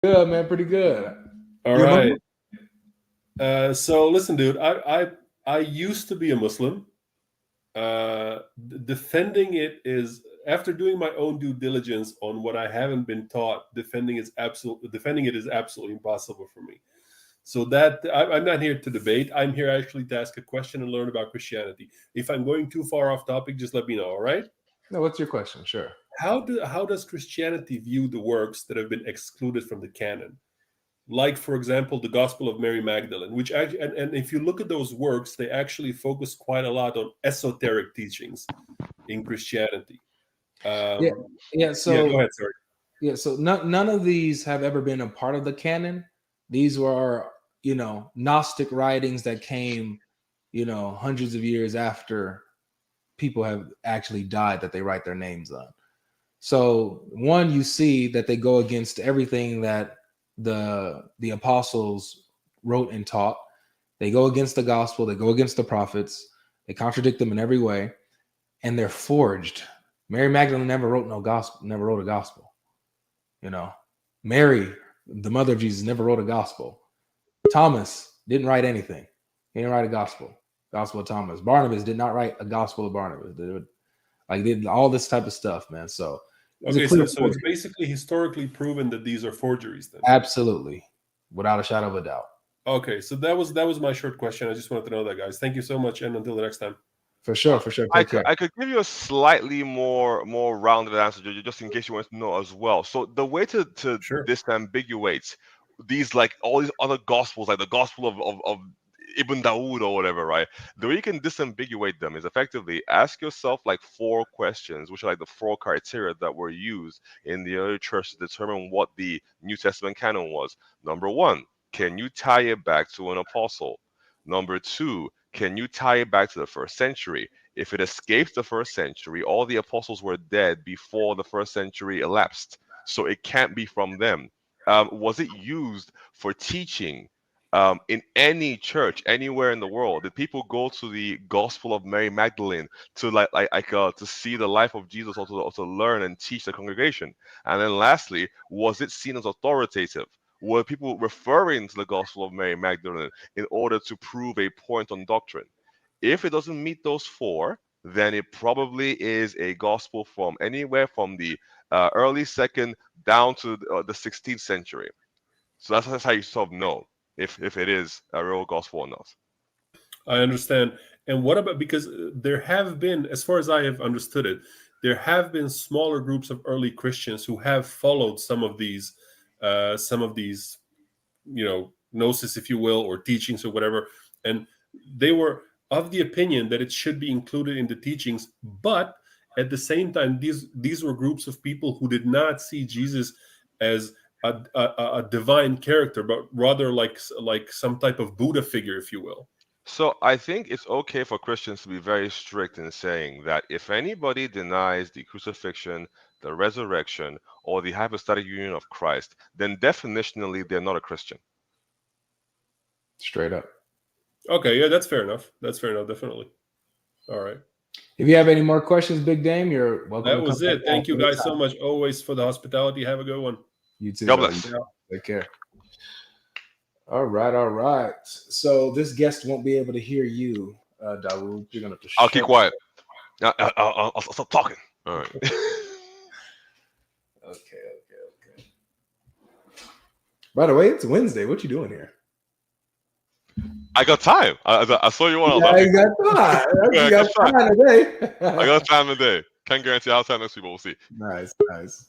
Good, man. Pretty good. All You a right. Muslim? So listen, dude. I used to be a Muslim. Defending it is after doing my own due diligence on what I haven't been taught. Defending it is absolutely impossible for me. So I'm not here to debate. I'm here actually to ask a question and learn about Christianity. If I'm going too far off topic, just let me know. All right. No, what's your question? Sure. How does Christianity view the works that have been excluded from the canon? Like, for example, the Gospel of Mary Magdalene, which actually, and if you look at those works, they actually focus quite a lot on esoteric teachings in Christianity. Yeah, Um, yeah. yeah, go So ahead. Sorry. yeah, so none of these have ever been a part of the canon. These were, Gnostic writings that came, hundreds of years after people have actually died that they write their names on. So one, you see that they go against everything that the apostles wrote and taught. They go against the gospel. They go against the prophets. They contradict them in every way, and they're forged. Mary Magdalene never wrote no gospel. Never wrote a gospel. Mary, the mother of Jesus, never wrote a gospel. Thomas didn't write anything. He didn't write a gospel. Gospel of Thomas. Barnabas did not write a gospel of Barnabas. They did all this type of stuff, man. So it's a Okay, clear so it's forgery. basically historically proven that these are forgeries then. Absolutely, without a shadow of a doubt. Okay, so that was my short question. I just wanted to know that, guys. Thank you so much, and until the next time. For sure, for sure. I Take could care. I could give you a slightly more rounded answer, just in case you want to know as well. So the way to Sure. disambiguate these, like all these other gospels, like the gospel of Ibn Dawood or whatever, right? The way you can disambiguate them is effectively ask yourself like four questions, which are like the four criteria that were used in the early church to determine what the New Testament canon was. Number one, can you tie it back to an apostle? Number two, can you tie it back to the first century? If it escapes the first century, all the apostles were dead before the first century elapsed, so it can't be from them. Was it used for teaching in any church anywhere in the world? Did people go to the Gospel of Mary Magdalene to to see the life of Jesus, or to learn and teach the congregation? And then lastly, was it seen as authoritative? Were people referring to the Gospel of Mary Magdalene in order to prove a point on doctrine? If it doesn't meet those four, then it probably is a gospel from anywhere from the early second down to the 16th century. So that's how you sort of know if it is a real gospel or not. I understand. And what about, because there have been, as far as I have understood it, there have been smaller groups of early Christians who have followed some of these, gnosis, if you will, or teachings or whatever, and they were of the opinion that it should be included in the teachings, but at the same time, these were groups of people who did not see Jesus as a divine character, but rather like some type of Buddha figure, if you will. So I think it's okay for Christians to be very strict in saying that if anybody denies the crucifixion, the resurrection, or the hypostatic union of Christ, then definitionally they're not a Christian. Straight up. Okay, yeah, that's fair enough. That's fair enough, definitely. All right. If you have any more questions, Big Dame, you're welcome That to come was back it. on Thank you guys so anytime. much always for the hospitality. Have a good one. You too, God brother. bless. Take care. All right, all right. So this guest won't be able to hear you, Dawood. You're gonna have to I'll keep shut. quiet. I'll stop talking. All right. Okay. By the way, it's Wednesday. What you doing here? I got time. I saw you on. Yeah, you got time. Yeah, You I got got time. time today. I got time today. Can't guarantee I'll have time next week, but we'll see. Nice, nice.